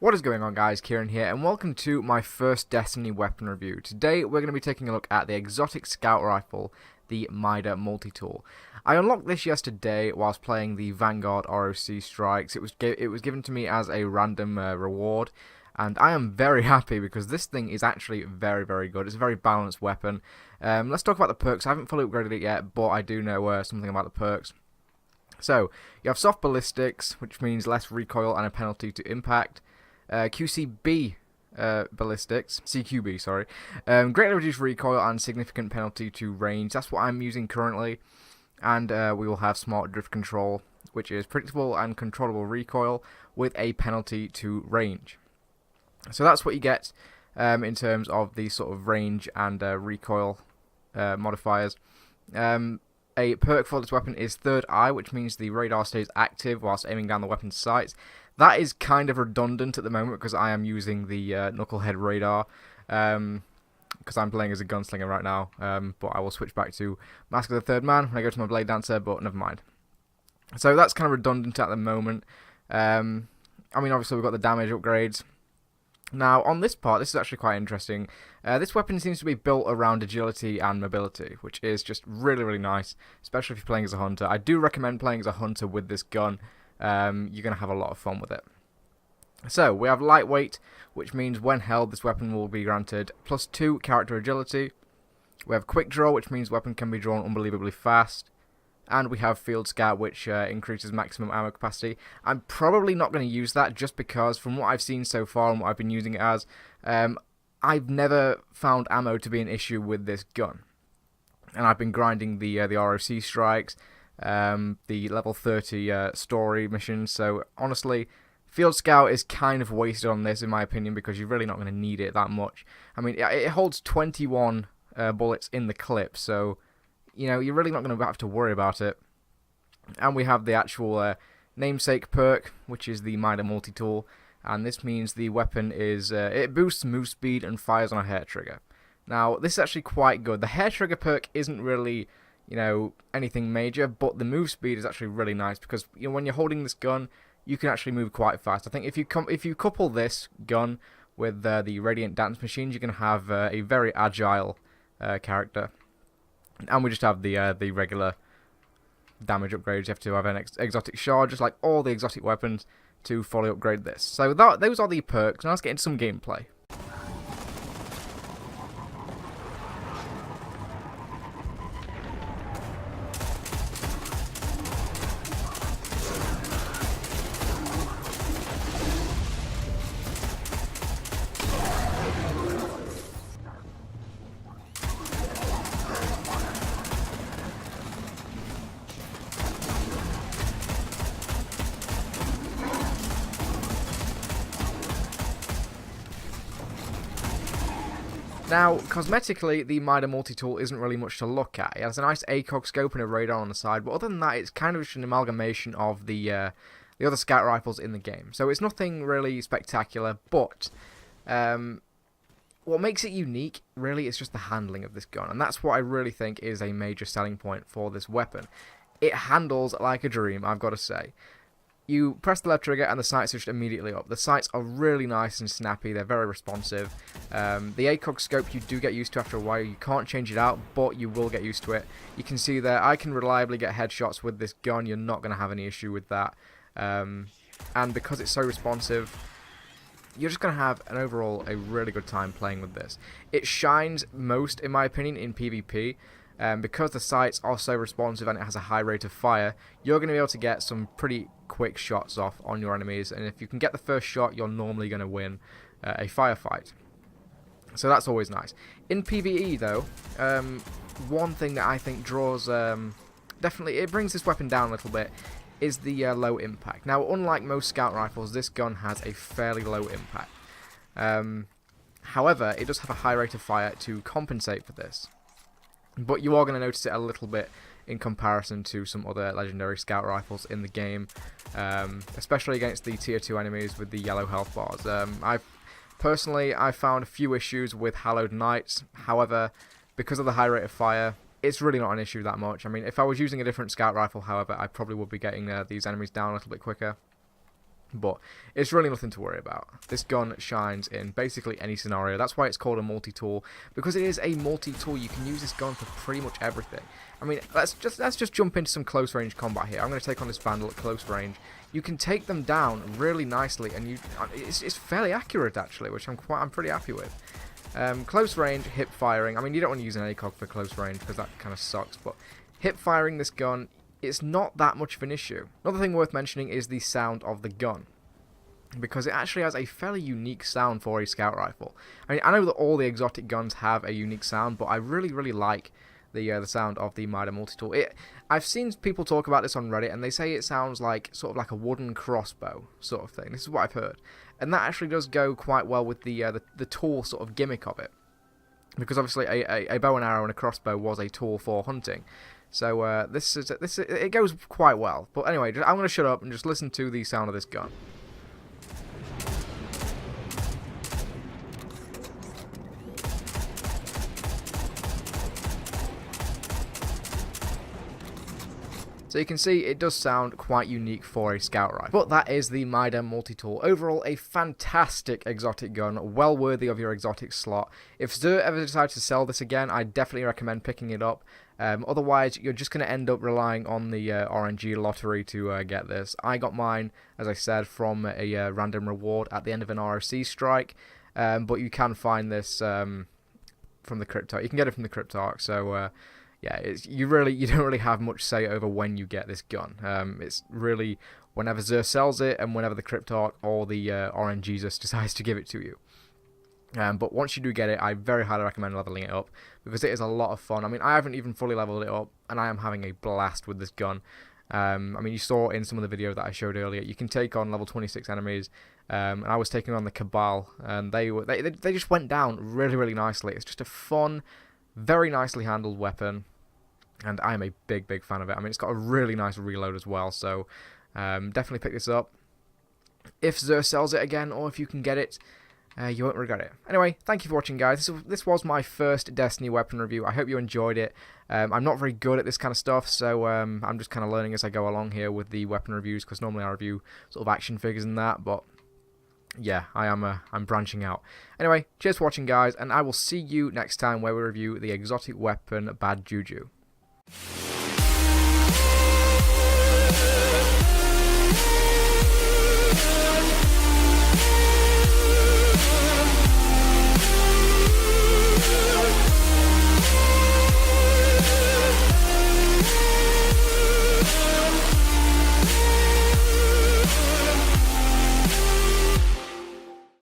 What is going on, guys? Kieran here, and welcome to my first Destiny weapon review. Today we're going to be taking a look at the exotic scout rifle, the MIDA Multi-tool. I unlocked this yesterday whilst playing the Vanguard ROC strikes. It was given to me as a random reward, and I am very happy because this thing is actually very, very good. It's a very balanced weapon. Let's talk about the perks. I haven't fully upgraded it yet, but I do know something about the perks. So, you have soft ballistics, which means less recoil and a penalty to impact. QCB ballistics, CQB, sorry. Greatly reduced recoil and significant penalty to range. That's what I'm using currently. And we will have smart drift control, which is predictable and controllable recoil with a penalty to range. So that's what you get in terms of the sort of range and recoil modifiers. A perk for this weapon is Third Eye, which means the radar stays active whilst aiming down the weapon's sights. That is kind of redundant at the moment because I am using the Knucklehead radar because I'm playing as a gunslinger right now, but I will switch back to Mask of the Third Man when I go to my Blade Dancer, but never mind. So that's kind of redundant at the moment. I mean, obviously we've got the damage upgrades. Now, on this part, this is actually quite interesting. This weapon seems to be built around agility and mobility, which is just really, really nice, especially if you're playing as a hunter. I do recommend playing as a hunter with this gun. You're going to have a lot of fun with it. So, we have lightweight, which means when held, this weapon will be granted +2 character agility. We have quick draw, which means weapon can be drawn unbelievably fast. And we have Field Scout, which increases maximum ammo capacity. I'm probably not going to use that just because from what I've seen so far and what I've been using it as, I've never found ammo to be an issue with this gun. And I've been grinding the ROC strikes, the level 30 story missions. So honestly, Field Scout is kind of wasted on this in my opinion because you're really not going to need it that much. I mean, it holds 21 bullets in the clip, so you know, you're really not going to have to worry about it. And we have the actual namesake perk, which is the MIDA Multi-tool. And this means the weapon is, it boosts move speed and fires on a hair trigger. Now, this is actually quite good. The hair trigger perk isn't really, you know, anything major, but the move speed is actually really nice because, you know, when you're holding this gun, you can actually move quite fast. I think if you couple this gun with the Radiant Dance Machines, you can have a very agile character. And we just have the regular damage upgrades. You have to have an exotic shard, just like all the exotic weapons, to fully upgrade this. So those are the perks. Now let's get into some gameplay. Now, cosmetically, the MIDA Multi-tool isn't really much to look at. It has a nice ACOG scope and a radar on the side, but other than that, it's kind of just an amalgamation of the other scout rifles in the game. So it's nothing really spectacular, but what makes it unique, really, is just the handling of this gun, and that's what I really think is a major selling point for this weapon. It handles like a dream, I've got to say. You press the left trigger and the sights are just immediately up. The sights are really nice and snappy, they're very responsive. The ACOG scope you do get used to after a while. You can't change it out, but you will get used to it. You can see there, I can reliably get headshots with this gun. You're not going to have any issue with that. And because it's so responsive, you're just going to have an overall a really good time playing with this. It shines most, in my opinion, in PvP. Because the sights are so responsive and it has a high rate of fire, you're going to be able to get some pretty quick shots off on your enemies, and if you can get the first shot, you're normally going to win a firefight. So that's always nice. In PvE though, one thing that I think draws, definitely, it brings this weapon down a little bit, is the low impact. Now, unlike most scout rifles, this gun has a fairly low impact. However, it does have a high rate of fire to compensate for this. But you are going to notice it a little bit in comparison to some other legendary scout rifles in the game, especially against the tier 2 enemies with the yellow health bars. I found a few issues with Hallowed Knights. However, because of the high rate of fire, it's really not an issue that much. I mean, if I was using a different scout rifle, however, I probably would be getting these enemies down a little bit quicker. But it's really nothing to worry about. This gun shines in basically any scenario. That's why it's called a multi-tool, because it is a multi-tool. You can use this gun for pretty much everything. I mean, let's just jump into some close range combat here. I'm going to take on this Vandal at close range. You can take them down really nicely, and it's fairly accurate actually, which I'm pretty happy with. Close range, hip firing. I mean, you don't want to use an ACOG for close range because that kind of sucks, but hip firing this gun, it's not that much of an issue. Another thing worth mentioning is the sound of the gun, because it actually has a fairly unique sound for a scout rifle. I mean, I know that all the exotic guns have a unique sound, but I really like the sound of the MIDA Multi-tool. I've seen people talk about this on Reddit, and they say it sounds like sort of like a wooden crossbow sort of thing. This is what I've heard, and that actually does go quite well with the tool sort of gimmick of it, because obviously a bow and arrow and a crossbow was a tool for hunting. So it goes quite well. But anyway, I'm going to shut up and just listen to the sound of this gun. So you can see it does sound quite unique for a scout rifle. But that is the MIDA Multi-tool. Overall, a fantastic exotic gun, well worthy of your exotic slot. If Xur ever decides to sell this again, I definitely recommend picking it up. Otherwise, you're just going to end up relying on the RNG lottery to get this. I got mine, as I said, from a random reward at the end of an ROC strike. But you can find this from the Cryptarch. You can get it from the Cryptarch, so... yeah, you don't really have much say over when you get this gun. It's really whenever Xur sells it and whenever the Cryptarch or the RNGesus decides to give it to you. But once you do get it, I very highly recommend leveling it up, because it is a lot of fun. I mean, I haven't even fully leveled it up, and I am having a blast with this gun. I mean, you saw in some of the video that I showed earlier, you can take on level 26 enemies, and I was taking on the Cabal, and they just went down really nicely. It's just a fun, very nicely handled weapon. And I am a big fan of it. I mean, it's got a really nice reload as well, so definitely pick this up. If Xur sells it again, or if you can get it, you won't regret it. Anyway, thank you for watching, guys. This was my first Destiny weapon review. I hope you enjoyed it. I'm not very good at this kind of stuff, so I'm just kind of learning as I go along here with the weapon reviews, because normally I review sort of action figures and that, but yeah, I'm branching out. Anyway, cheers for watching, guys, and I will see you next time where we review the exotic weapon Bad Juju.